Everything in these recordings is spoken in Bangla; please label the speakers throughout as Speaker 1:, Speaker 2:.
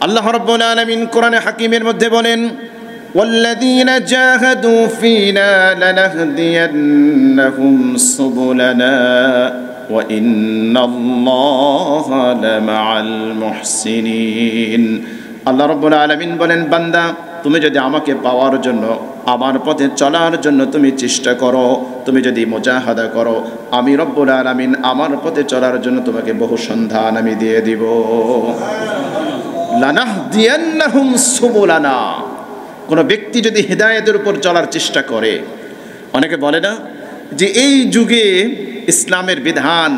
Speaker 1: আল্লাহ রাব্বুল আলামিন কোরআনে হাকিমের মধ্যে বলেন, ওয়াল্লাযীনা জাহাদু ফীনা লানাহদিয়ান্নাহুম সুবুলানা ওয়া ইন্নাল্লাহা লামাআল মুহসিনিন। আল্লাহ রাব্বুল আলামিন বলেন, বান্দা তুমি যদি আমাকে পাওয়ার জন্য, আমার পথে চলার জন্য তুমি চেষ্টা করো, তুমি যদি মুজাহাদা করো, আমি রব্বুল আলামিন আমার পথে চলার জন্য তোমাকে বহু সন্ধান আমি দিয়ে দিব। লানাহদিয়ান্নাহুম সুবুলানা, কোনো ব্যক্তি যদি হিদায়াতের উপর চলার চেষ্টা করে, অনেকে বলে না যে এই যুগে ইসলামের বিধান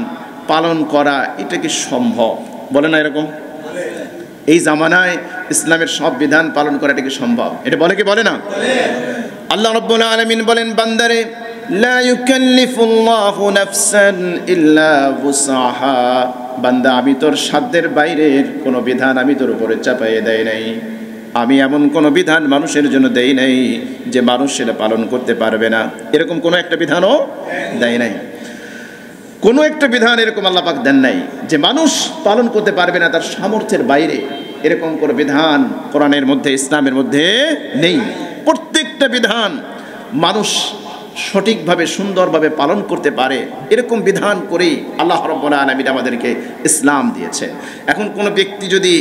Speaker 1: পালন করা এটা কি সম্ভব? বলে না এরকম? এই জামানায় ইসলামের সব বিধান পালন করা এটা কি সম্ভব? এটা বলে কি বলে না? আল্লাহ রাব্বুল আলামিন বলেন, বান্দারে লা ইউকাল্লিফুল্লাহু নাফসান ইল্লা ওয়াসআহা, বান্দা আমি তোর সাধ্যের বাইরের কোনো বিধান আমি তোর উপরে চাপাইয়ে দেই নাই। আমি এমন কোনো বিধান মানুষের জন্য দেই নাই যে মানুষ সেটা পালন করতে পারবে না, এরকম কোনো একটা বিধানও দেয় নাই। কোনো একটা বিধান এরকম আল্লাহ পাক দেন নাই যে মানুষ পালন করতে পারবে না, তার সামর্থ্যের বাইরে এরকম কোনো বিধান কোরআনের মধ্যে, ইসলামের মধ্যে নেই। প্রত্যেকটা বিধান মানুষ সঠিকভাবে সুন্দরভাবে পালন করতে পারে, এরকম বিধান করেই আল্লাহ রাব্বুল আলামিন আমাদেরকে ইসলাম দিয়েছে। এখন কোনো ব্যক্তি যদি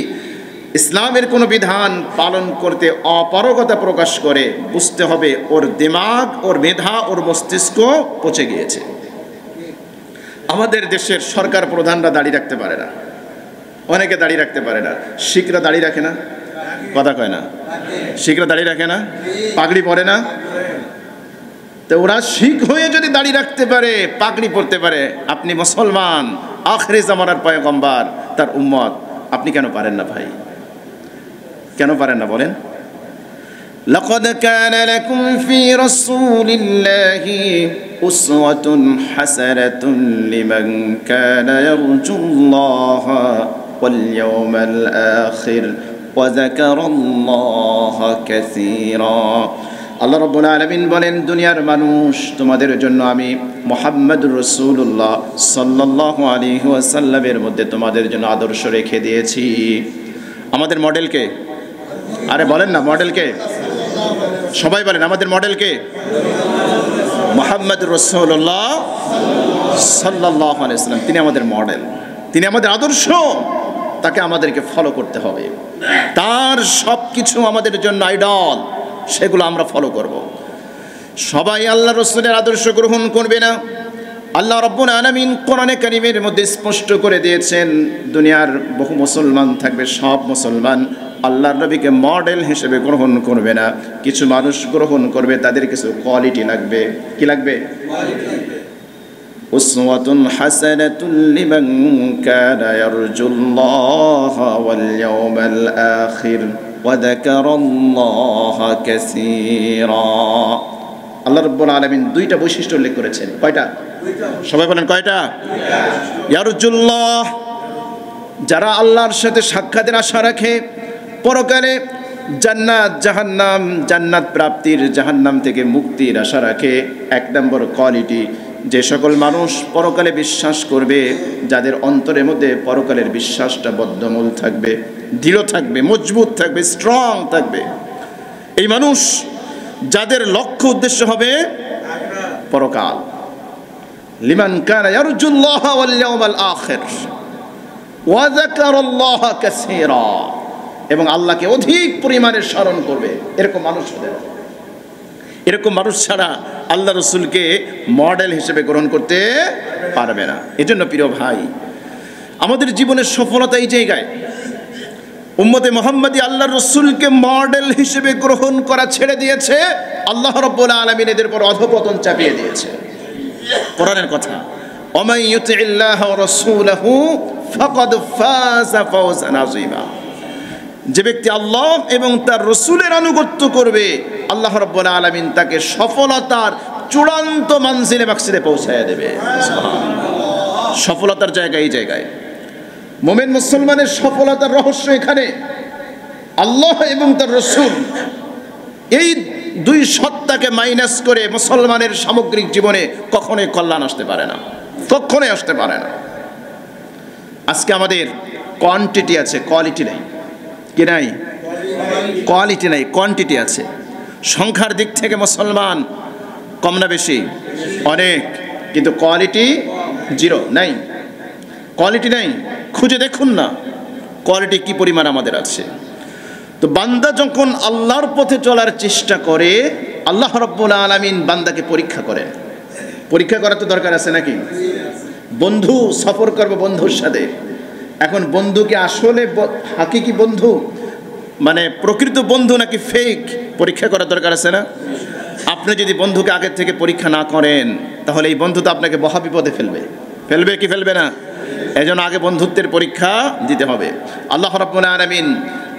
Speaker 1: ইসলামের কোনো বিধান পালন করতে অপারগতা প্রকাশ করে, বুঝতে হবে ওর দিমাগ, ওর মেধা, ওর মস্তিষ্ক পচে গিয়েছে। আমাদের দেশের সরকার প্রধানরা দাড়ি রাখতে পারে না, অনেকে দাড়ি রাখতে পারে না। শিখরা দাড়ি রাখে না, কথা কয় না, শিখরা দাড়ি রাখে না, পাগড়ি পরে না। তো ওরা শিখ হয়ে যদি দাড়ি রাখতে পারে, পাগড়ি পরতে পারে, আপনি মুসলমান, আখিরি জামানার পয়গম্বর, তার উম্মত, আপনি কেন পারেন না ভাই? কেন পারেন না বলেন? লাকাদ কানা লাকুম ফি রাসূলিল্লাহি উসওয়াতুন হাসানাতুন লিমান কানা ইয়ারজুল্লাহা ওয়াল ইয়াওমাল আখির ওয়া যাকারাল্লাহা কাসীরা। আল্লাহ রাব্বুল আলামিন বলেন, দুনিয়ার মানুষ, তোমাদের জন্য আমি মুহাম্মদুর রাসূলুল্লাহ সাল্লাল্লাহু আলাইহি ওয়াসাল্লামের মধ্যে তোমাদের জন্য আদর্শ রেখে দিয়েছি। আমাদের মডেলকে, আরে বলেন না মডেলকে, সবাই বলেন আমাদের মডেলকে, মুহাম্মদুর রাসূলুল্লাহ সাল্লাল্লাহু আলাইহি ওয়াসাল্লাম। তিনি আমাদের মডেল, তিনি আমাদের আদর্শ, তাকে আমাদেরকে ফলো করতে হবে। তার সব কিছু আমাদের জন্য আইডল, সেগুলো আমরা ফলো করব। সবাই আল্লাহ রাসূলের আদর্শ গ্রহণ করবে না। আল্লাহ রাব্বুল আলামিন কোরআনে কারীমের মধ্যে স্পষ্ট করে দিয়েছেন, দুনিয়ার বহু মুসলমান থাকবে, সব মুসলমান আল্লাহর নবীকে মডেল হিসেবে গ্রহণ করবে না। কিছু মানুষ গ্রহণ করবে, তাদের কিছু কোয়ালিটি লাগবে। কি লাগবে? উসওয়াতুন হাসানাতুন লিমান কানা ইয়ারজুল্লাহা ওয়াল ইয়াওমাল আখির ওয়া যাকারাল্লাহা কাসীরা। আল্লাহ রাব্বুল আলামিন দুইটা বৈশিষ্ট্য উল্লেখ করেছেন। কয়টা? সবাই বলেন কয়টা? ইয়ারজুল্লাহ, যারা আল্লাহর সাথে সাক্ষাতের আশা রাখে, পরকালে জান্নাত জাহান্নাম, জান্নাত প্রাপ্তির, জাহান্নাম থেকে মুক্তির আশা রাখে। এক নম্বর কোয়ালিটি, যে সকল মানুষ পরকালে বিশ্বাস করবে, যাদের অন্তরের মধ্যে পরকালের বিশ্বাসটা বদ্ধমূল থাকবে, দৃঢ় থাকবে, মজবুত থাকবে, স্ট্রং থাকবে, এই মানুষ যাদের লক্ষ্য উদ্দেশ্য হবে পরকাল। লিমান কানা ইয়ারজুল্লাহা ওয়াল ইয়াওমাল আখির ওয়া যাকারাল্লাহা কাসীরা, এবং আল্লাহকে অধিক পরিমাণে স্মরণ করবে, এরকম মানুষ হতে হবে। এরকম মানুষ ছাড়া আল্লাহ রসুলকে মডেল হিসেবে গ্রহণ করতে পারবে না। এজন্য প্রিয় ভাই, আমাদের জীবনের সফলতা এই জায়গায়, উম্মতে মুহাম্মাদি আল্লাহ রসুলকে মডেল হিসেবে গ্রহণ করা ছেড়ে দিয়েছে, আল্লাহ রাব্বুল আলামিন এদের উপর অধঃপতন চাপিয়ে দিয়েছে। কোরআনের কথা, ওয়ামান ইউতিইল্লাহা ওয়া রাসূলাহু ফাকাদ ফাযা ফাওজান আযীমা। যে ব্যক্তি আল্লাহ এবং তার রসুলের আনুগত্য করবে, আল্লাহ রাব্বুল আলামিন তাকে সফলতার চূড়ান্ত মানজিলে মাকসিদে পৌঁছায় দেবে। সফলতার জায়গা এই জায়গায়। মুমিন মুসলমানের সফলতার রহস্য এখানে, আল্লাহ এবং তার রসুল, এই দুই সত্তাকে মাইনাস করে মুসলমানের সামগ্রিক জীবনে কখনোই কল্যাণ আসতে পারে না, কখনোই আসতে পারে না। আজকে আমাদের কোয়ান্টিটি আছে, কোয়ালিটি নেই। কি নাই? কোয়ালিটি নাই, কোয়ান্টিটি আছে। সংখ্যার দিক থেকে মুসলমান কম না বেশি? অনেক, কিন্তু কোয়ালিটি জিরো, নাই কোয়ালিটি নাই। খুঁজে দেখুন না কোয়ালিটি কি পরিমাণ আমাদের আছে। তো বান্দা যখন আল্লাহর পথে চলার চেষ্টা করে, আল্লাহ রাব্বুল আলামিন বান্দাকে পরীক্ষা করেন। পরীক্ষা করা তো দরকার আছে নাকি? বন্ধু সফর করবে বন্ধুর সাথে, এখন বন্ধুকে আসলে হাকিকি বন্ধু মানে প্রকৃত বন্ধু নাকি ফেক, পরীক্ষা করার দরকার আছে না? আপনি যদি বন্ধুকে আগের থেকে পরীক্ষা না করেন, তাহলে এই বন্ধু তো আপনাকে মহা বিপদে ফেলবে। ফেলবে কি ফেলবে না? এজন্য আগে বন্ধুত্বের পরীক্ষা দিতে হবে। আল্লাহ রাব্বুল আলামিন,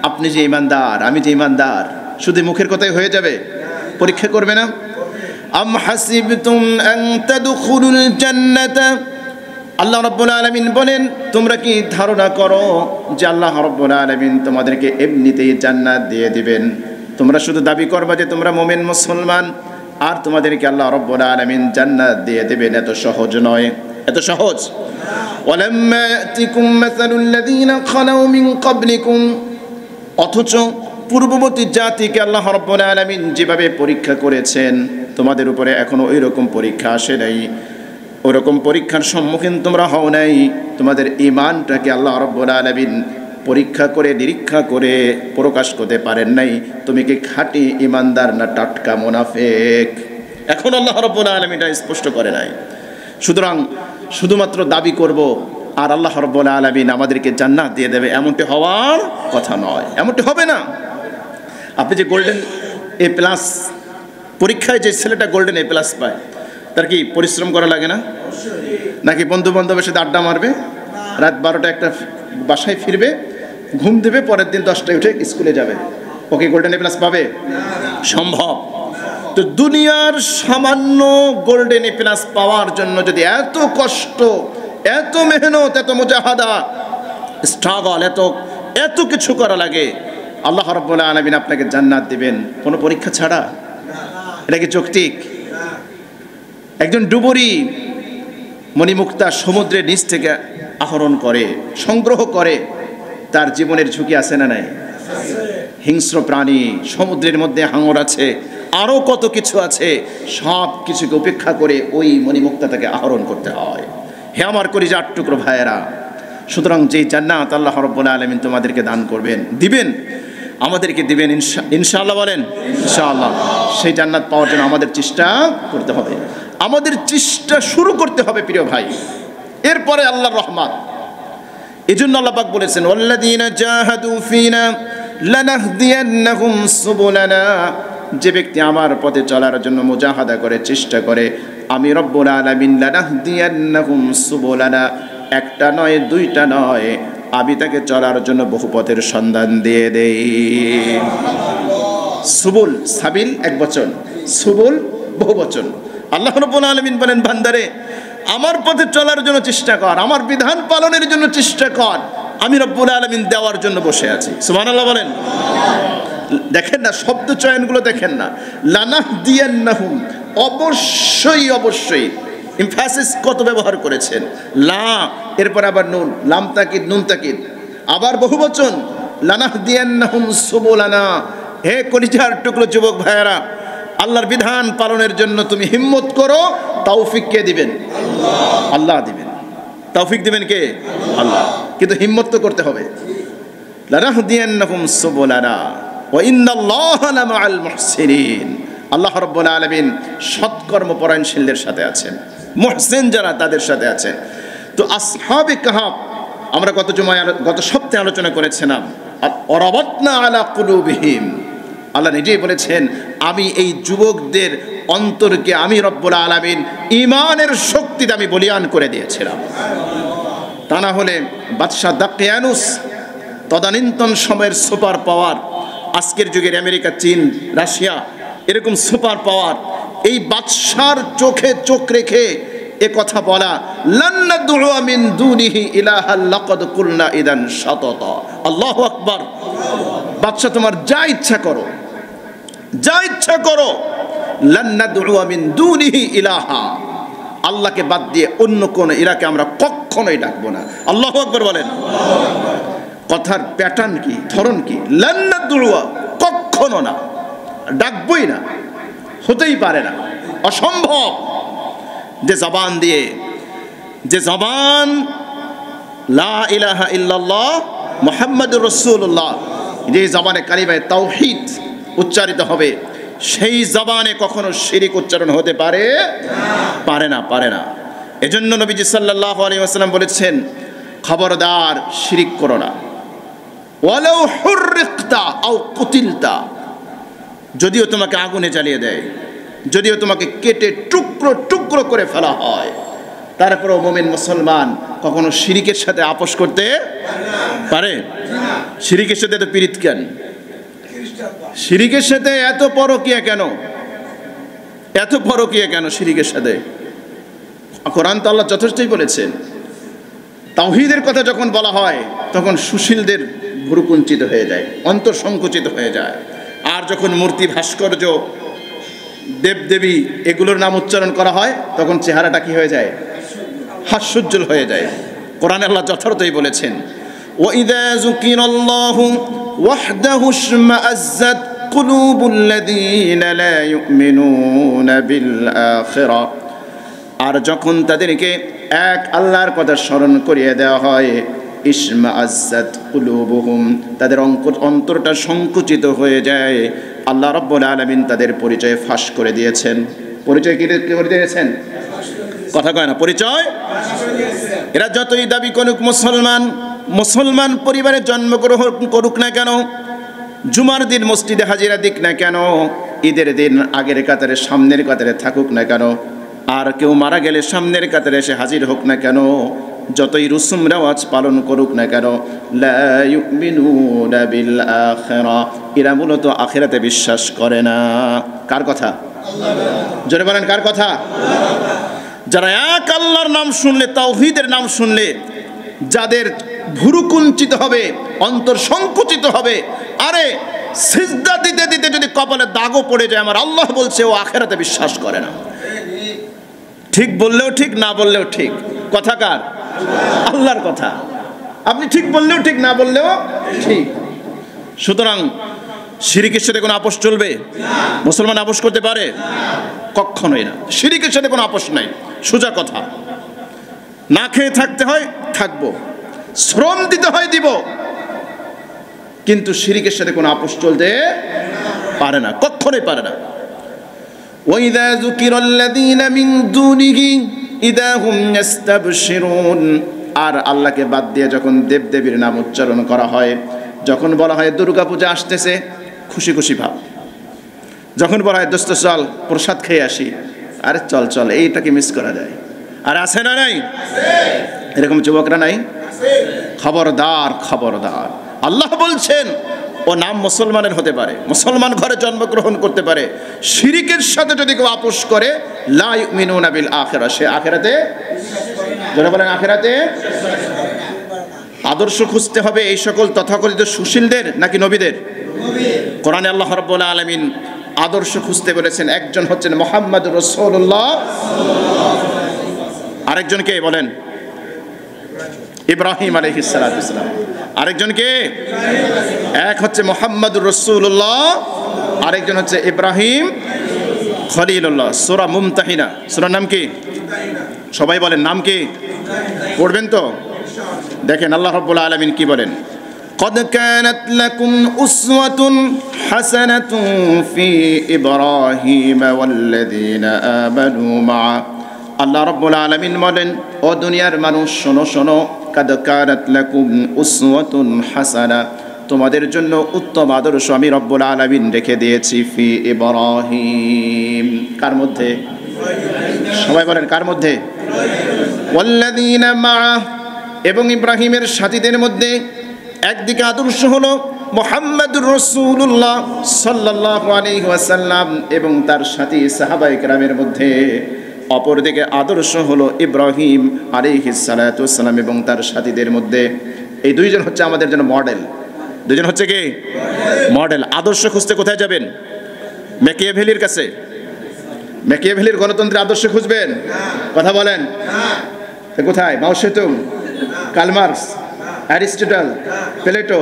Speaker 1: আপনি যে ঈমানদার, আমি যে ঈমানদার, শুধু মুখের কথাই হয়ে যাবে? পরীক্ষা করবে না? আম হাসিবতুম আন তাদখুলুল জান্নাতা, আল্লাহ রাব্বুল আলামিন বলেন, তোমরা কি ধারণা করো যে আল্লাহ রাব্বুল আলামিন তোমাদেরকে এমনিতেই জান্নাত দিয়ে দিবেন? তোমরা শুধু দাবি করবা যে তোমরা মুমিন মুসলমান, আর তোমাদেরকে আল্লাহ রাব্বুল আলামিন জান্নাত দিয়ে দিবেন, এত সহজ নয়, এত সহজ। ওয়ালাম্মা ইয়াতিকুম মাসালুল লাযীনা খালাউ মিন ক্বাবলিকুম, অথচ পূর্ববর্তী জাতিকে আল্লাহ রাব্বুল আলামিন যেভাবে পরীক্ষা করেছেন, তোমাদের উপরে এখনো ওই রকম পরীক্ষা আসে নাই, ওরকম পরীক্ষার সম্মুখীন তোমরা হও নাই। তোমাদের ঈমানটাকে আল্লাহ রাব্বুল আলামিন পরীক্ষা করে নিরীক্ষা করে প্রকাশ করতে পারেন নাই, তুমি কি খাঁটি ঈমানদার না টাটকা মুনাফিক, এখন আল্লাহ রাব্বুল আলামিন এটা স্পষ্ট করে নাই। সুতরাং শুধুমাত্র দাবি করব আর আল্লাহ রাব্বুল আলামিন আমাদেরকে জান্নাত দিয়ে দেবে, এমনটি হওয়ার কথা নয়, এমনটি হবে না। আপনি যে গোল্ডেন A+ পরীক্ষায় যে ছেলেটা গোল্ডেন A+ পায়, তার কি পরিশ্রম করা লাগে না? নাকি বন্ধু বান্ধবের সাথে আড্ডা মারবে, রাত 12টা একটা বাসায় ফিরবে, ঘুম দেবে, পরের দিন 10টায় উঠে স্কুলে যাবে, ওকে গোল্ডেন A+ পাবে? সম্ভব? তো দুনিয়ার সামান্য গোল্ডেন A+ পাওয়ার জন্য যদি এত কষ্ট, এত মেহনত, এত মুজাহাদা, স্ট্রাগল, এত কিছু করা লাগে, আল্লাহ রাব্বুল আলামিন আপনাকে জান্নাত দিবেন কোনো পরীক্ষা ছাড়া? এটা কি যৌক্তিক? একজন ডুবুরি মণিমুক্তা সমুদ্রের নিচ থেকে আহরণ করে, সংগ্রহ করে, তার জীবনের ঝুঁকি আছে না নাই? হিংস্র প্রাণী, সমুদ্রের মধ্যে হাঙর আছে, আরও কত কিছু আছে, সব কিছুকে উপেক্ষা করে ওই মণিমুক্তাটাকে আহরণ করতে হয়। হে আমার কলিজার টুকরো ভাইয়েরা, সুতরাং যেই জান্নাত আল্লাহ রাব্বুল আলামিন তোমাদেরকে দান করবেন, দিবেন, আমাদেরকে দিবেন ইনশাআল্লাহ, বলেন ইনশাআল্লাহ। সেই জান্নাত পাওয়ার জন্য আমাদের চেষ্টা করতে হবে, আমাদের চেষ্টা শুরু করতে হবে প্রিয় ভাই, এরপরে আল্লাহর রহমত। এজন্য আল্লাহ পাক বলেছেন, ওয়াল্লাযীনা জাহাদু ফিনা লানাহদিয়ান্নাহুম সুবুলানা, যে ব্যক্তি আমার পথে চলার জন্য মুজাহাদা করে, চেষ্টা করে, আমি রব্বুল আলামিন লানাহদিয়ান্নাহুম সুবুলানা, একটা নয়, দুইটা নয়, আমি তাকে চলার জন্য বহু পথের সন্ধান দিয়ে দেই। সুবুল, সাবিল এক বচন, সুবুল বহু বচন। আল্লাহ রাব্বুল আলামিন বলেন, বান্দারে আমার পথে চলার জন্য চেষ্টা কর, আমার বিধান পালনের জন্য চেষ্টা কর, আমি রব্বুল আলামিন দেওয়ার জন্য বসে আছি। সুবহানাল্লাহ বলেন। দেখেন না শব্দ চয়নগুলো, দেখেন না, লানাহদিয়ান্নাহুম, অবশ্যই অবশ্যই, এমফাসিস কত ব্যবহার করেছেন, লা, এরপর আবার নুন, লাম তাকিদ, নুন তাকিদ, আবার বহুবচন, লানাহদিয়ান্নাহুম সুবুলানা। হে কলিজার টুকরো যুবক ভাইয়েরা, আল্লাহর বিধান পালনের জন্য তুমি হিম্মত করো, তৌফিক কে দিবেন? আল্লাহ দিবেন। তৌফিক দিবেন কে? আল্লাহ। কিন্তু হিম্মত তো করতে হবে। লানাহদিয়ান্নাহুম সুবুলানা ওয়া ইন্নাল্লাহা লামাআল মুহসিনিন। আল্লাহ রাব্বুল আলামিন সৎকর্মপরায়ণশীলদের সাথে আছেন, মুহসিন যারা তাদের সাথে আছেন। তো আসহাবে কাহফ আমরা গত সপ্তাহে আলোচনা করেছিলাম, ওয়ারাবাতনা আলা কুলুবিহিম, আল্লাহ নিজেই বলেছেন, আমি এই যুবকদের অন্তরকে আমি রব্বুল আলামিন ঈমানের শক্তিতে আমি বলিয়ান করে দিয়েছিলাম। তা না হলে বাদশাহ দাকিয়ানুস, তদানীন্তন সময়ের সুপার পাওয়ার, আজকের যুগের আমেরিকা, চীন, রাশিয়া, এরকম সুপার পাওয়ার, এই বাদশার চোখে চোখ রেখে এ কথা বলা, লান নাদউ মিন দুনিহি ইলাহা লাকাদ কুলনা ইদান শাতাতা। আল্লাহু আকবার। বাদশা তোমার যা ইচ্ছা করো, যা ইচ্ছা করো, লান নাদউ মিন দুনিহি ইলাহা, আল্লাহকে বাদ দিয়ে অন্য কোন ইলাকে আমরা কখনোই ডাকবো না। আল্লাহু আকবার বলেন। কথার প্যাটার্ন কি, ধরন কি? লান নাদউয়া, কখনো না, ডাকবই না, হতেই পারে না, অসম্ভব। যে জবান দিয়ে, যে জবান লা ইলাহা ইল্লাল্লাহ মুহাম্মাদুর রাসূলুল্লাহ, যে জবানে কালিমায়ে তাওহীদ উচ্চারিত হবে, সেই জবানে কখনো শিরিক উচ্চারণ হতে পারে না, পারে না। এজন্য নবীজি সাল্লাল্লাহু আলাইহি ওয়াসাল্লাম বলেছেন, খবরদার শিরিক করো না। ওয়ালাউ হুররিকতা আও কুতিলতা, যদিও তোমাকে আগুনে জ্বালিয়ে দেয়, যদিও তোমাকে কেটে টুকরো টুকরো করে ফেলা হয়, তারপরেও মুমিন মুসলমান কখনো শিরিকের সাথে আপোষ করতে পারে? শিরিকের সাথে এত পীড়িত কেন? শিরিকের সাথে এত পরকীয়া কেন? এত পরকীয়া কেন শিরিকের সাথে? কোরআন তো আল্লাহ যথেষ্টই বলেছেন। তাওহীদের কথা যখন বলা হয় তখন সুশীলদের ভ্রুকুঞ্চিত হয়ে যায়, অন্তর সংকুচিত হয়ে যায়। আর যখন মূর্তি, ভাস্কর্য, দেবদেবী এগুলোর নাম উচ্চারণ করা হয় তখন চেহারাটা কি হয়ে যায়? হাস্যোজ্জ্বল হয়ে যায়। কোরআনে আল্লাহ যথার্থই বলেছেন, ওয়াইযা যুকিরাল্লাহু ওয়াহদাহু ইশমাআজ্জাত কুলুবুল্লাযীনা লা ইউমিনুনা বিল আখিরা। আর যখন তাদেরকে এক আল্লাহর কথা স্মরণ করিয়ে দেওয়া হয়, ইশমাআজ্জাত কুলুবুহুম, তাদের অন্তরটা সংকুচিত হয়ে যায়। আল্লাহ রাব্বুল আলামিন তাদের পরিচয় ফাঁস করে দিয়েছেন। পরিচয় কি করে দিয়েছেন? কথা কয় না, পরিচয়। এরা যতই দাবি করুক মুসলমান পরিবারে জন্মগ্রহণ করুক না কেন, জুমার দিন মসজিদে হাজিরা দিক না কেন, ঈদের দিন আগের কাতারে সামনের কাতারে থাকুক না কেন, আর কেউ মারা গেলে সামনের কাতারে এসে হাজির হোক না কেন, যতই রুসুম রেওয়াজ পালন করুক না কেন, লা ইউমিনুনা বিল আখিরা, এরা মূলত আখিরাতে বিশ্বাস করে না। কার কথা? জোরে বলেন, কার কথা? যারা এক আল্লাহর নাম শুনলে, তাওহীদের নাম শুনলে যাদের ভুরুকুঞ্চিত হবে, অন্তর সংকুচিত হবে, আরে সিজদা দিতে দিতে যদি কপালে দাগও পড়ে যায়, আমার আল্লাহ বলছে ও আখিরাতে বিশ্বাস করে না। ঠিক বললেও ঠিক, না বললেও ঠিক। কথা কার? আল্লাহর কথা। আপনি ঠিক বললেও ঠিক, না বললেও ঠিক। সুতরাং শিরিকের সাথে কোনো আপোষ চলবে? মুসলমান আপোষ করতে পারে? কখনোই না। শিরিকের সাথে কোনো আপোষ নাই, সোজা কথা। না খেয়ে থাকতে হয় থাকবো, শ্রম দিতে হয় দিব, কিন্তু শিরিকের সাথে কোনো আপোষ চলতে পারে না, কখনোই পারে না। ওয়াইযা যুকিরাল্লাযীনা মিন দুনিহি ইযা হুম ইস্তাবশিরুন, আর আল্লাহকে বাদ দিয়ে যখন দেবদেবীর নাম উচ্চারণ করা হয়, যখন বলা হয় দুর্গা পূজা আসতেছে, খুশি খুশি ভাব। যখন বলা হয় দোস্ত চল প্রসাদ খেয়ে আসি, আরে চল চল, এইটাকে মিস করা যায়। আর আছে না নাই? এরকম যুবকরা নাই? খবরদার, খবরদার। আল্লাহ বলছেন ও নাম মুসলমানের হতে পারে, মুসলমান ঘরে জন্মগ্রহণ করতে পারে, শিরিকের সাথে যদি কেউ আপোষ করে, লা ইউমিনুনা বিল আখিরা, সে আখিরাতে, যারা বলেন আখিরাতে। আদর্শ খুঁজতে হবে এই সকল তথাকথিত সুশীলদের নাকি নবীদের? কোরআনে আল্লাহ রাব্বুল আলামিন আদর্শ খুঁজতে বলেছেন। একজন হচ্ছেন মুহাম্মাদুর রাসূলুল্লাহ, আরেকজন কে বলেন? ইব্রাহিম আলাইহিস সালাতু ওয়াস সালাম। আরেকজন কে? এক হচ্ছে মুহাম্মাদুর রাসূলুল্লাহ, আরেকজন হচ্ছে ইব্রাহিম খলিলুল্লাহ। সূরা মুমতাহিনা, সূরার নাম কি? সবাই বলেন, নাম কি? পড়বেন তো? দেখেন আল্লাহ রাব্বুল আলামিন কি বলেন, قد كانت لكم أسوة حسنة في إبراهيم والذين آمنوا معه। আল্লাহ রাব্বুল আলামিন বলেন, ও দুনিয়ার মানুষ শোনো শোনো, قد كانت لكم أسوة حسنة, তোমাদের জন্য উত্তম আদর্শ আমি রব্বুল আলামিন রেখে দিয়েছি ফি ইব্রাহিম। কার মধ্যে? সবাই বলেন, কার মধ্যে? ওয়াল্লাযীনা মা'আ, এবং ইব্রাহিমের সাথীদের মধ্যে একদিকে আদর্শ হলো মুহাম্মাদুর রাসূলুল্লাহ সাল্লাল্লাহু আলাইহি ওয়াসাল্লাম এবং তার সাথী সাহাবায়ে কেরামের মধ্যে, অপরদিকে আদর্শ হলো ইব্রাহিম আলাইহিস সালাতু ওয়াস সালাম এবং তার সাথীদের মধ্যে। এই দুইজন হচ্ছে আমাদের জন্য মডেল। দুইজন হচ্ছে কি? মডেল। আদর্শ খুঁজতে কোথায় যাবেন? ম্যাকিয়াভেলির কাছে? ম্যাকিয়াভেলির গণতন্ত্রের আদর্শ খুঁজবেন? কথা বলেন, কোথায়? মাও Zedong, Karl Marx, Aristotle, Plato,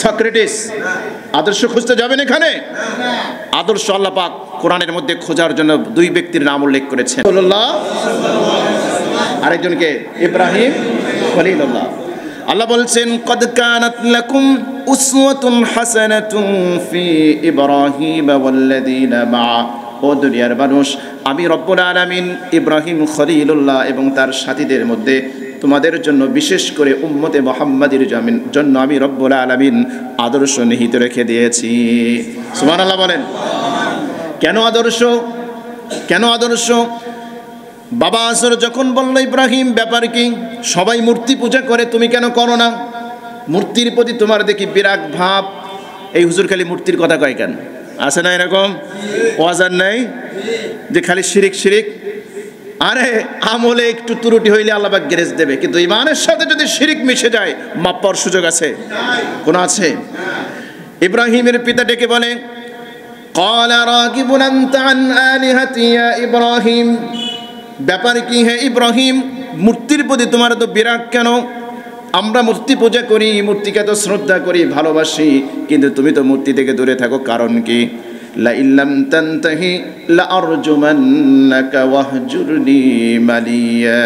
Speaker 1: Socrates আদর্শ খুঁজতে যাবেন এখানে? আদর্শ আল্লাহ পাক কোরআনের মধ্যে খোঁজার জন্য দুই ব্যক্তির নাম উল্লেখ করেছেন, রাসূলুল্লাহ, আরেকজনকে ইব্রাহিম খলিলুল্লাহ। আল্লাহ বলছেন কদ কানাত লাকুম উসওয়াতুন হাসানাতুন ফি ইব্রাহিম ওয়াল্লাযীনা মা'a। ও দুনিয়ার মানুষ, আমি রব্বুল আলামিন ইব্রাহিম খলিলুল্লাহ এবং তার সাথীদের মধ্যে তোমাদের জন্য বিশেষ করে উম্মতে মুহাম্মাদের জন্য আমি রব্বুল আলামিন আদর্শ নিহিত রেখে দিয়েছি। সুবহানাল্লাহ বলেন। কেন আদর্শ? কেন আদর্শ? বাবা আসর যখন বলল ইব্রাহিম ব্যাপার কি, সবাই মূর্তি পূজা করে, তুমি কেন করো না? মূর্তির প্রতি তোমার দেখি বিরাগ ভাব। এই হুজুর খালি মূর্তির কথা কয় কেন? আছে না এরকম ওয়াজার নাই যে খালি শিরিক শিরিক? আরে আমলে একটু ত্রুটি হইলে আল্লাহ পাক গ্রেস দেবে, কিন্তু ইমানের সাথে যদি শিরিক মিশে যায় মাপ পাওয়ার সুযোগ আছে? কোন আছে? ইব্রাহিমের পিতা ডেকে বলে ক্বালা রাগিবুন আনতা আন আলিহাতি ইয়া ইব্রাহিম। ব্যাপার কি হে ইব্রাহিম, মূর্তির প্রতি তোমার তো বিরাগ কেন? আমরা মূর্তি পূজা করি, মূর্তিকে তো শ্রদ্ধা করি, ভালোবাসি, কিন্তু তুমি তো মূর্তি থেকে দূরে থাকো, কারণ কি? লা ইল্লাম তানতাহি লা আরজুমান্নাকা ওয়াহজুরনি মালিয়া।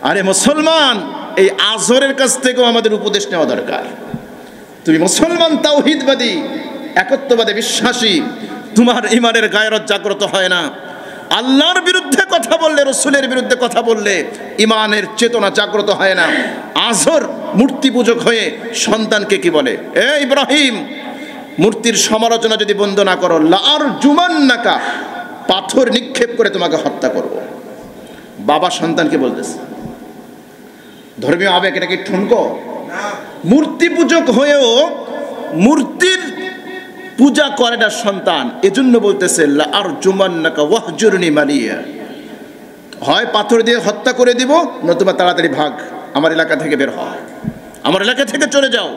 Speaker 1: আরে মুসলমান, এই আজরের কাছ থেকেও আমাদের উপদেশ নেওয়া দরকার। তুমি মুসলমান, তাওহীদবাদী, একত্ববাদে বিশ্বাসী, তোমার ইমানের গায়রত জাগ্রত হয় না। আল্লাহর বিরুদ্ধে কথা বললে, রসুলের বিরুদ্ধে কথা বললে ইমানের চেতনা জাগ্রত হয় না। আজর মূর্তি পূজক হয়ে সন্তানকে কি বলে? এ ইব্রাহিম, মূর্তির সমালোচনা যদি বন্ধ না করো, লা আরজুমান্নাকা, পাথর নিক্ষেপ করে তোমাকে হত্যা করব। বাবা সন্তানকে বলতেছে। ধর্মীয় আবেগ এটা কি ঠুনকো? মূর্তি পূজক হয়েও মূর্তির পূজা করে না সন্তান, এজন্য বলতেছে লা আরজুমান্নাকা ওয়াহজুরনি মালিয়া। হয় পাথর দিয়ে হত্যা করে দিব, নতুবা তাড়াতাড়ি ভাগ, আমার এলাকা থেকে বের হয়, আমার এলাকা থেকে চলে যাও।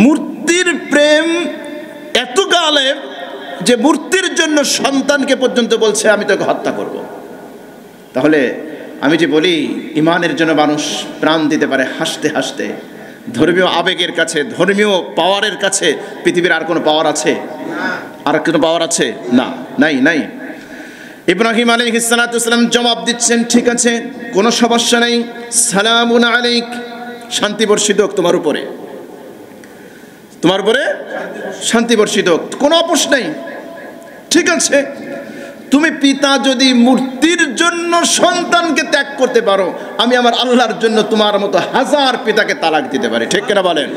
Speaker 1: মূর্তির প্রেম এত গালেব যে মূর্তির জন্য সন্তানকে পর্যন্ত বলছে আমি তোকে হত্যা করব। তাহলে আমি যে বলি ইমানের জন্য মানুষ প্রাণ দিতে পারে হাসতে হাসতে, ধর্মীয় আবেগের কাছে, ধর্মীয় পাওয়ারের কাছে পৃথিবীর আর কোনো পাওয়ার আছে? আর কোনো পাওয়ার আছে? না, নাই নাই। ইব্রাহিম আলাইহিস সালাতু ওয়াস সালাম জবাব দিচ্ছেন, ঠিক আছে, কোনো সমস্যা নেই, সালামুন আলাইক, শান্তি বর্ষিত হোক তোমার উপরে, তোমার উপরে শান্তি বর্ষিত হোক, কোনো আপোষ নেই। ঠিক আছে, তুমি পিতা যদি মূর্তির জন্য সন্তানকে ত্যাগ করতে পারো, আমি আমার আল্লাহর জন্য তোমার মতো হাজার পিতাকে তালাক দিতে পারি। ঠিক কিনা বলেন?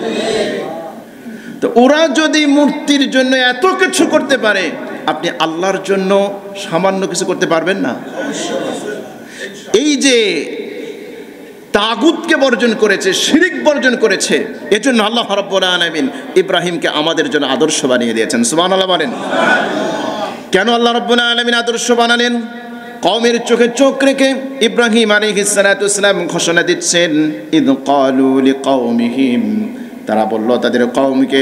Speaker 1: তো ওরা যদি মূর্তির জন্য এত কিছু করতে পারে, আপনি আল্লাহর জন্য সামান্য কিছু করতে পারবেন না? এই যে তাগুতকে বর্জন করেছে, শিরিক বর্জন করেছে, এজন্য আল্লাহ রাব্বুল আলামিন ইব্রাহিমকে আমাদের জন্য আদর্শ বানিয়ে দিয়েছেন। সুবহানাল্লাহ বলেন। কেন আল্লাহ রাব্বুল আলামিন আদর্শ বানালেন? কওমের চোখে চোখ রেখে ইব্রাহিম আলাইহিস সালাতু ওয়াস সালাম ঘোষণা দিচ্ছেন, ইদ ক্বালু লিকাওমিহিম, তারা বলল তাদের কওমকে,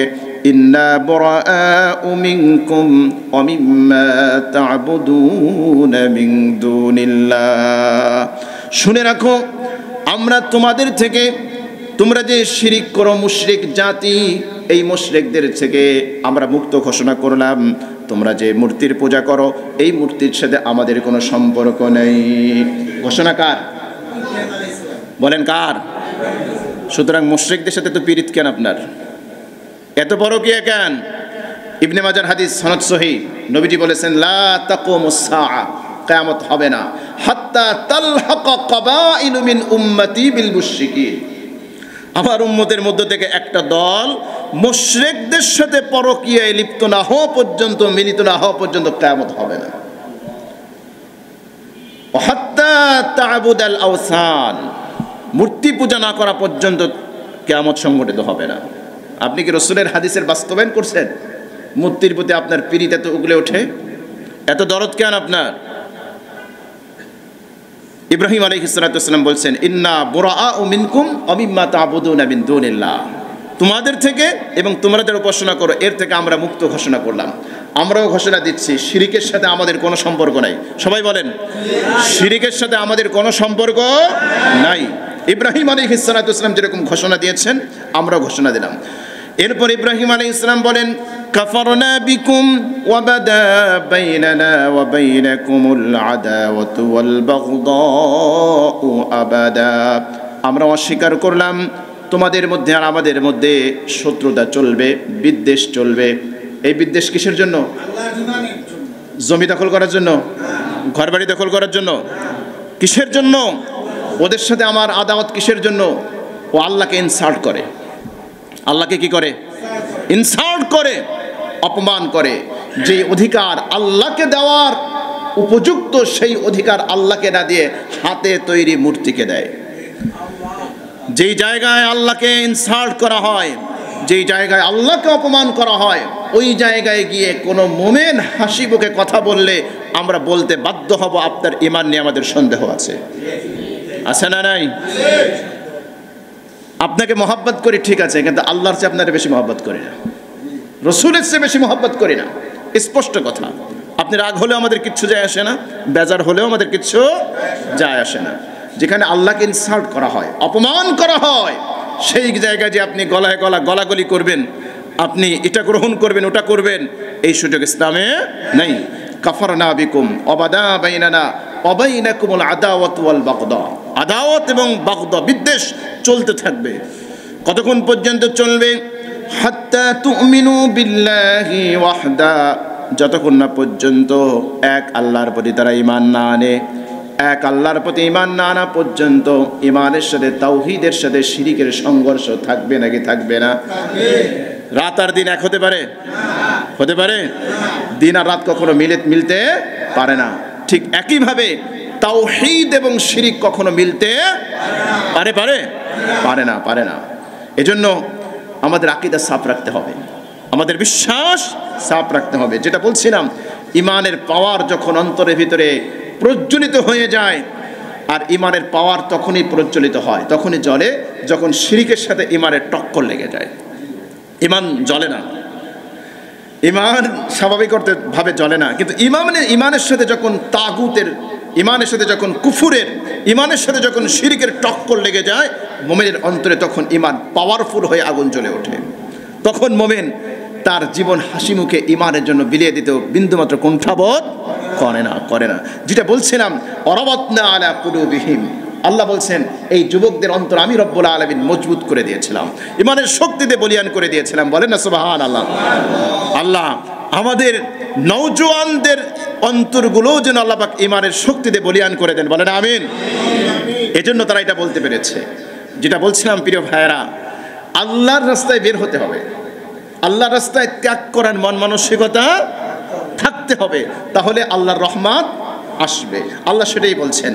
Speaker 1: ইন্না বুরাআউ মিনকুম ওয়া মিম্মা তা'বুদুনা মিন দুনিল্লাহ। শুনে রাখো, আমরা তোমাদের থেকে, তোমরা যে শিরিক করো মুশরিক জাতি, এই মুশরিকদের থেকে আমরা মুক্ত ঘোষণা করলাম। তোমরা যে মূর্তির পূজা করো, এই মূর্তির সাথে আমাদের কোনো সম্পর্ক নেই। ঘোষণা কার? বলেন কার? সুতরাং মুশরিকদের সাথে তো পীড়িত কেন আপনার? এত বড় কি কেন? ইবনে মাজার হাদিস, সনদ সহিহ, নবীজি বলেছেন লা তাকুমুস সাআ, কিয়ামত হবে না হাত্তা তালহাকা কাবাইলু মিন উম্মতি বিল মুশরিকিন, আমার উম্মতের মধ্য থেকে একটা দল মুশরিকদের সাথে পরকীয়ায় লিপ্ত না হওয়া পর্যন্ত, মিলিত না হওয়া পর্যন্ত কিয়ামত হবে না। হাত্তা তা'বুদাল আওসান, মূর্তি পূজা না করা পর্যন্ত কিয়ামত সংঘটিত হবে না। আপনি কি রাসূলের হাদিসের বাস্তবায়ন করছেন? মূর্তির প্রতি আপনার পীড়িত এত উগলে ওঠে, এত দরদ কেন আপনার? ইব্রাহিম আলাইহিস সালাতু ওয়াস সালাম বলছেন, ইন্না বুরাআউ মিনকুম ওয়া মিম্মা তা'বুদুনা মিন দুনিল্লাহ, তোমাদের থেকে এবং তোমরা যারা উপাসনা করো এর থেকে আমরা মুক্ত ঘোষণা করলাম। আমরাও ঘোষণা দিচ্ছি শিরিকের সাথে আমাদের কোনো সম্পর্ক নাই। সবাই বলেন, শিরিকের সাথে আমাদের কোনো সম্পর্ক নাই। ইব্রাহিম আলাইহিস সালাতু ওয়াস সালাম যেরকম ঘোষণা দিয়েছেন আমরাও ঘোষণা দিলাম। এরপর ইব্রাহিম আলাইহিস সালাম বলেন, কাফারনা বিকুম ওয়া বাদা বাইনানা ওয়া বাইনাকুমুল আদাওয়াতু ওয়াল বাগদাউ আবাদা। আমরা অস্বীকার করলাম, তোমাদের মধ্যে আর আমাদের মধ্যে শত্রুতা চলবে, বিদ্বেষ চলবে। এই বিদ্বেষ কিসের জন্য? জমি দখল করার জন্য, ঘরবাড়ি দখল করার জন্য। কিসের জন্য? ওদের সাথে আমার আদাওয়াত কিসের জন্য? ও আল্লাহকে ইনসাল্ট করে। আল্লাহকে কি করে? ইনসাল্ট করে, অপমান করে। যে অধিকার আল্লাহকে দেওয়ার উপযুক্ত সেই অধিকার আল্লাহকে না দিয়ে হাতে তৈরি মূর্তিকে দেয়। যেই জায়গায় আল্লাহকে ইনসাল্ট করা হয়, যেই জায়গায় আল্লাহকে অপমান করা হয়, ওই জায়গায় গিয়ে কোনো মোমেন হাসি মুখে কথা বললে আমরা বলতে বাধ্য হব আপনার ঈমান নিয়ে আমাদের সন্দেহ আছে। আছে না নাই? আপনাকে মহব্বত করি ঠিক আছে, কিন্তু আল্লাহর চেয়ে আপনার বেশি মহব্বত করি না, রসুলের চেয়ে বেশি মহব্বত করি না। স্পষ্ট কথা। আপনি রাগ হলেও আমাদের কিচ্ছু যায় আসে না, বেজার হলেও আমাদের কিচ্ছু যায় আসে না। যেখানে আল্লাহকে ইনসাল্ট করা হয়, অপমান করা হয়, সেই জায়গায় যে আপনি গলায় গলাগলি করবেন, আপনি এটা গ্রহণ করবেন, ওটা করবেন, এই সুযোগ ইসলামে নেই। কাফারনা বিকুম ওয়াবাদা বাইনানা ওয়া বাইনাকুমুল আদাওয়াতু ওয়াল বাগদা। আদাওয়াত এবং বাগদা, বিদ্বেষ চলতে থাকবে। কতক্ষণ পর্যন্ত চলবে? হাত্তা তুমিনু বিল্লাহি ওয়াহদা, যতক্ষণ না পর্যন্ত এক আল্লাহর প্রতি তারা ঈমান না আনে। এক আল্লাহর প্রতি ঈমান না আনা পর্যন্ত ঈমানের সাথে তাওহীদের সাথে শিরকের সংঘর্ষ থাকবে নাকি থাকবে না? রাত আর দিন এক হতে পারে? হতে পারে? দিন আর রাত কখনো মিলতে পারে না। ঠিক একইভাবে তাওহীদ এবং শিরক কখনো মিলতে পারে না। এজন্য আমাদের আকীদা সাফ রাখতে হবে, আমাদের বিশ্বাস সাফ রাখতে হবে। যেটা বলছিলাম, ঈমানের পাওয়ার যখন অন্তরের ভিতরে প্রজ্বলিত হয়ে যায়, আর ঈমানের পাওয়ার তখনই প্রজ্বলিত হয়, তখনই জ্বলে যখন শিরকের সাথে ঈমানের টক্কর লেগে যায়। ঈমান জ্বলে না, ঈমান স্বাভাবিক ভাবে জ্বলে না। কিন্তু ঈমানের সাথে যখন তাগুতের, ঈমানের সাথে যখন কুফুরের, ঈমানের সাথে যখন শিরকের টক্কর লেগে যায় মুমিনের অন্তরে, তখন ঈমান পাওয়ারফুল হয়ে আগুন জ্বলে ওঠে। তখন মুমিন তার জীবন হাসি মুখে ঈমানের জন্য বিলিয়ে দিতেও বিন্দুমাত্র কুণ্ঠাবোধ করে না। যেটা বলছিলাম, অরাবাতনা আলা কুলুবিহিম, আল্লাহ বলছেন এই যুবকদের অন্তর আমি রব্বুল আলামিন মজবুত করে দিয়েছিলাম, ঈমানের শক্তিতে বলিয়ান করে দিয়েছিলাম। বলেন না সুবহানাল্লাহ। আল্লাহ আমাদের নওজোয়ানদের অন্তরগুলো যেন আল্লাহ পাক ঈমানের শক্তিতে বলিয়ান করে দেন। বলেন আমিন। এজন্য তারা এটা বলতে পেরেছে। যেটা বলছিলাম প্রিয় ভাইয়েরা, আল্লাহর রাস্তায় বের হতে হবে, আল্লাহর রাস্তায় ত্যাগ করার মন মানসিকতা থাকতে হবে, তাহলে আল্লাহর রহমত আসবে। আল্লাহ সেটাই বলছেন,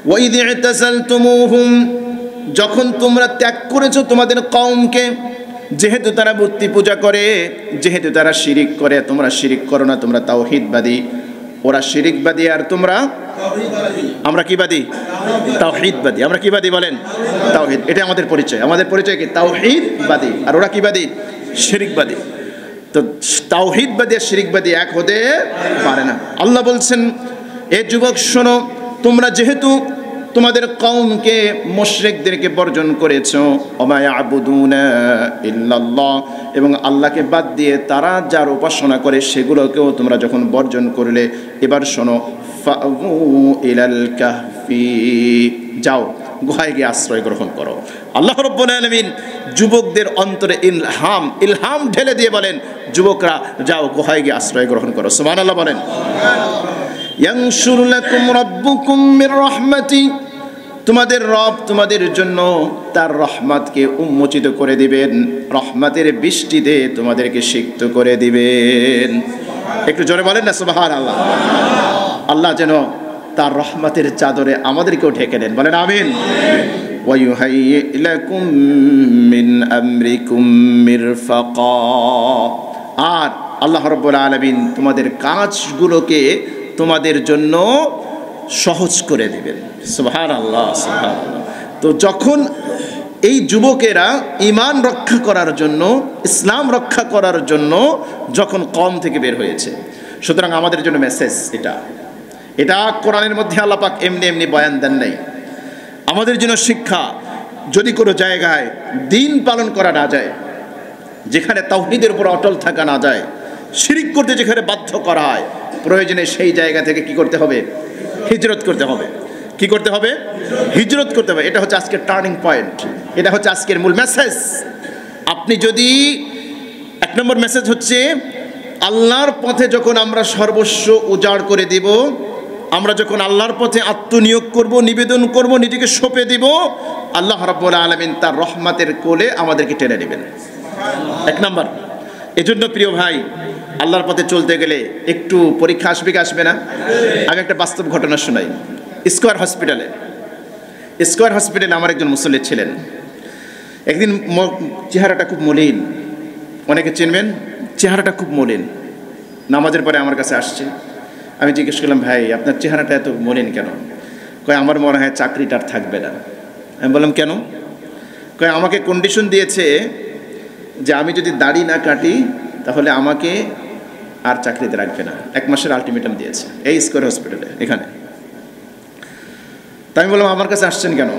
Speaker 1: ওয়াইদ ইতাযালতুমুহুম, যখন তোমরা ত্যাগ করেছো তোমাদের কওমকে, যেহেতু তারা মূর্তি পূজা করে, যেহেতু তারা শিরিক করে, তোমরা শিরিক করো না, তোমরা তাওহীদবাদী। ওরা শিরিকবাদী আর তোমরা, আমরা কি বাদী? তাওহীদবাদী। আমরা কি বাদী বলেন? তাওহীদ। এটা আমাদের পরিচয়। আমাদের পরিচয় কি? তাওহীদবাদী। আর ওরা কি বাদী? শিরিকবাদী। তো তাওহীদবাদী আর শিরিকবাদী এক হতে পারে না। আল্লাহ বলছেন, এ যুবক শোনো, তোমরা যেহেতু তোমাদের কওমকে, মুশরিকদেরকে বর্জন করেছো, ওমা ইয়াবুদুনা ইল্লাল্লাহ, এবং আল্লাহকে বাদ দিয়ে তারা যার উপাসনা করে সেগুলোকেও তোমরা যখন বর্জন করলে, এবার শোনো, ফাউ ইলাল কাহফি, যাও গুহায় গিয়ে আশ্রয় গ্রহণ করো। আল্লাহ রাব্বুল আলামিন যুবকদের অন্তরে ইলহাম ঢেলে দিয়ে বলেন, যুবকরা যাও গুহায় গিয়ে আশ্রয় গ্রহণ করো। সুবহানাল্লাহ বলেন। ইয়ানশুর লাকুম রাব্বুকুম মির রাহমাতি, তোমাদের রব তোমাদের জন্য তার রহমতকে উন্মোচিত করে দিবেন, রহমতের বৃষ্টিতে তোমাদেরকে সিক্ত করে দিবেন। একটু জোরে বলেন না সুবহানাল্লাহ। আল্লাহ যেন তার রহমতের চাদরে আমাদেরকেও ঢেকে দেন। বলেন আমিন। ওয়া ইউহাইয়্যি লাকুম মিন আমরিকুম মিরফাকা, আর আল্লাহ রাব্বুল আলামিন তোমাদের কাজগুলোকে তোমাদের জন্য সহজ করে দিবেন। সুবহানাল্লাহ, সুবহানাল্লাহ। তো যখন এই যুবকেরা ঈমান রক্ষা করার জন্য, ইসলাম রক্ষা করার জন্য যখন কওম থেকে বের হয়েছে, সুতরাং আমাদের জন্য মেসেজ এটা কোরআনের মধ্যে আল্লাহ পাক এমনি বয়ান দেন নাই, আমাদের জন্য শিক্ষা। যদি কোনো জায়গায় দিন পালন করা না যায়, যেখানে তাওহীদের উপর অটল থাকা না যায়, শিরিক করতে যেখানে বাধ্য করা হয়, প্রয়োজনে সেই জায়গা থেকে কি করতে হবে? হিজরত করতে হবে। কি করতে হবে? হিজরত করতে হবে। এটা হচ্ছে আজকের টার্নিং পয়েন্ট, এটা হচ্ছে আজকের মূল মেসেজ। আপনি যদি 1 নম্বর মেসেজ হচ্ছে আল্লাহর পথে যখন আমরা সর্বস্ব উজাড় করে দিব, আমরা যখন আল্লাহর পথে আত্মনিয়োগ করব, নিবেদন করব, নিজেকে সঁপে দিব, আল্লাহ রাব্বুল আলামিন তার রহমতের কোলে আমাদেরকে টেনে নেবেন। 1 নম্বর। এজন্য প্রিয় ভাই, আল্লাহর পথে চলতে গেলে একটু পরীক্ষা আসবে কি আসবে না? আমি একটা বাস্তব ঘটনা শোনাই। স্কয়ার হসপিটালে আমার একজন মুসল্লি ছিলেন। একদিন চেহারাটা খুব মলিন, অনেকে চিনবেন, চেহারাটা খুব মলিন। নামাজের পরে আমার কাছে আসছে। আমি জিজ্ঞেস করলাম, ভাই আপনার চেহারাটা এত মলিন কেন? কয় আমার মনে হয় চাকরিটা আর থাকবে না। আমি বললাম কেন? কয় আমাকে কন্ডিশন দিয়েছে যে আমি যদি দাড়ি না কাটি তাহলে আমাকে আর চাকরিতে রাখবে না। 1 মাসের আলটিমেটাম দিয়েছে এই স্কয়ার হসপিটালে এখানে। তাই আমি বললাম আমার কাছে আসছেন কেন?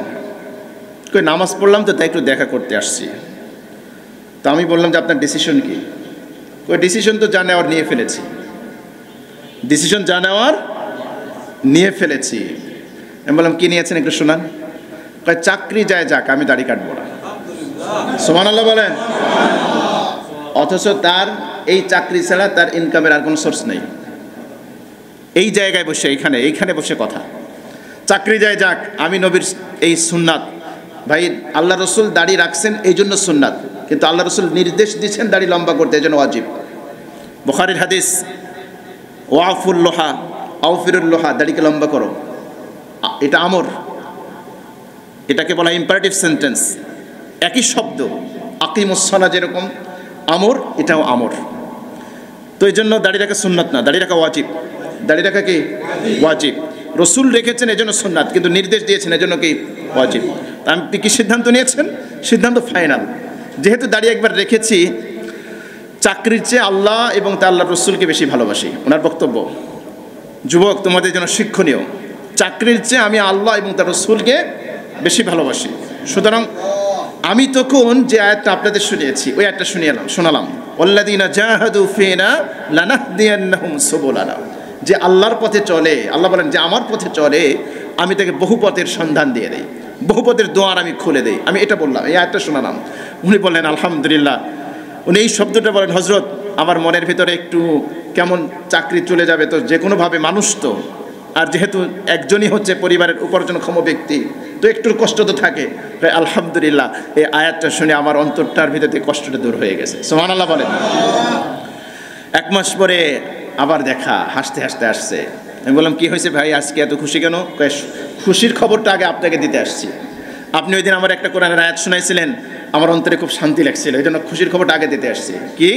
Speaker 1: কই নামাজ পড়লাম তো, তাই একটু দেখা করতে আসছি। তো আমি বললাম যে আপনার ডিসিশন কি? কই ডিসিশন তো যা নেওয়ার নিয়ে ফেলেছি। ডিসিশন যা নেওয়ার নিয়ে ফেলেছি। আমি বললাম কি নিয়েছেন একটু শোনান। কয় চাকরি যায় যাক, আমি দাড়ি কাটবো না। সুবহানাল্লাহ বলেন। অথচ তার এই চাকরি ছাড়া তার ইনকামের আর কোনো সোর্স নেই। এই জায়গায় বসে এইখানে বসে কথা, চাকরি যায় যাক, আমি নবীর এই সুন্নাত। ভাই আল্লাহ রসুল দাড়ি রাখছেন এই জন্য সুন্নাত, কিন্তু আল্লাহ রসুল নির্দেশ দিচ্ছেন দাড়ি লম্বা করতে, এই জন্য ওয়াজিব। বুখারীর হাদিস, ওয়াফুল লোহা আউফিরুল লোহা, দাড়িকে লম্বা করো, এটা আমর। এটাকে বলা ইম্পারেটিভ সেন্টেন্স, একই শব্দ। আকিমুস সালাহ যেরকম আমর, এটাও আমর। তো এই জন্য দাড়ি রাখা সুন্নাত না, দাড়ি রাখা ওয়াজিব। দাড়ি রাখা কি ওয়াজিব। রসুল রেখেছেন এজন্য সুন্নাত, কিন্তু নির্দেশ দিয়েছেন এজন্য কি ওয়াজিব। আপনি কি সিদ্ধান্ত নিয়েছেন? সিদ্ধান্ত ফাইনাল। যেহেতু দাড়ি একবার রেখেছি, চাকরির চেয়ে আল্লাহ এবং তা আল্লাহ রসুলকে বেশি ভালোবাসি। ওনার বক্তব্য, যুবক তোমাদের জন্য শিক্ষণীয়, চাকরির চেয়ে আমি আল্লাহ এবং তার রসুলকে বেশি ভালোবাসি। সুতরাং আমি তখন যে আয়াতটা আপনাদের শুনিয়েছি, ওই আয়াতটা শোনালাম, ওয়াল্লাযীনা জাহাদু ফীনা লানাহদিয়ান্নাহুম সুবুলানা। যে আল্লাহর পথে চলে, আল্লাহ বলেন যে আমার পথে চলে, আমি তাকে বহু পথের সন্ধান দিয়ে দেই, বহু পথের দোয়ার আমি খুলে দেই। আমি এটা বললাম, এই আয়াতটা শোনালাম। উনি বললেন আলহামদুলিল্লাহ। উনি এই শব্দটা বলেন, হজরত আমার মনের ভিতরে একটু কেমন, চাকরি চলে যাবে তো যে কোনোভাবে, মানুষ তো, আর যেহেতু একজনই হচ্ছে পরিবারের উপার্জনক্ষম ব্যক্তি, তো একটু কষ্ট তো থাকে। আলহামদুলিল্লাহ, এই আয়াতটা শুনে আমার অন্তরটার ভিতর থেকে কষ্টটা দূর হয়ে গেছে। সুবহানাল্লাহ বলেন। 1 মাস পরে আবার দেখা, হাসতে হাসতে আসছে। আমি বললাম কি হয়েছে ভাই, আজকে এত খুশি কেন? খুশির খবরটা আগে আপনাকে দিতে আসছি। আপনি ওই দিন আমার একটা কোরআনের আয়াত শোনাইছিলেন, আমার অন্তরে খুব শান্তি লাগছিল, এই জন্য খুশির খবরটা আগে দিতে আসছি। কি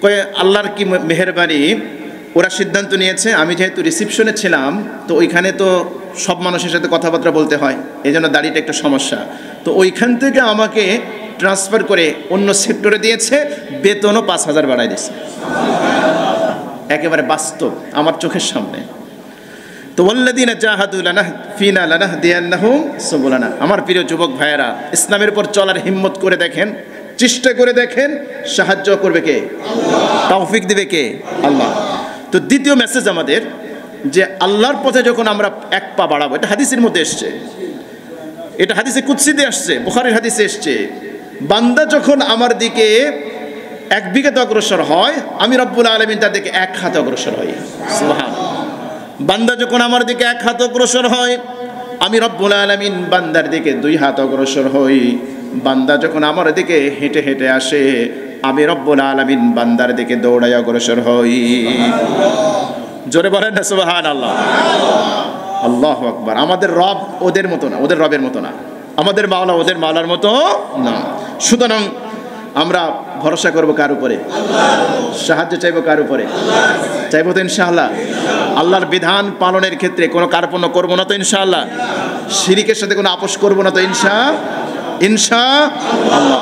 Speaker 1: কয়ে, আল্লাহর কি মেহেরবানি, ওরা সিদ্ধান্ত নিয়েছে, আমি যেহেতু রিসিপশনে ছিলাম, তো ওইখানে তো সব মানুষের সাথে কথাবার্তা বলতে হয়, এই জন্য দাড়িটা একটা সমস্যা। তো ওইখান থেকে আমাকে ট্রান্সফার করে অন্য সেক্টরে দিয়েছে, বেতনও 5,000 বাড়াই দিয়েছে। একেবারে বাস্তব আমার চোখের সামনে। তো ওয়াল্লাযীনা জাহাদু ফীনা লানাহদিয়ান্নাহুম সুবুলানা। আমার প্রিয় যুবক ভাইয়েরা, ইসলামের উপর চলার হিম্মত করে দেখেন, চেষ্টা করে দেখেন, সাহায্য করবে কে? তৌফিক দিবে কে? আল্লাহ। তো দ্বিতীয় মেসেজ আমাদের, যে আল্লাহর পথে যখন আমরা 1 পা বাড়াবো, এটা হাদিসের মধ্যে এসছে, এটা হাদিসে কুদসিতে আসছে, বুখারীর হাদিসে এসছে, বান্দা যখন আমার দিকে 1 বিঘত অগ্রসর হয়, আমি রব্বুল আলামিন তার দিকে 1 হাত অগ্রসর হই। সুবহানাল্লাহ। বান্দা যখন আমার দিকে 1 হাত অগ্রসর হয়, আমি রব্বুল আলামিন বান্দার দিকে 2 হাত অগ্রসর হই। বান্দা যখন আমার দিকে হেঁটে হেঁটে আসে, আমি রব্বুল আলামিন বান্দার দিকে দৌড়ায় অগ্রসর হই। জোরে বলেন না সুবহানাল্লাহ। আল্লাহু আকবার। আমাদের রব ওদের মতো না, ওদের রবের মতো না। আমাদের মাওলা ওদের মাওলার মতো না। সুতরাং আমরা ভরসা করব কার উপরে? সাহায্য চাইব কার উপরে? চাইব তো ইনশাআল্লাহ। আল্লাহর বিধান পালনের ক্ষেত্রে কোনো কার্পণ্য করব না তো ইনশাআল্লাহ। শিরিকের সাথে কোনো আপোষ করব না তো ইনশাআল্লাহ।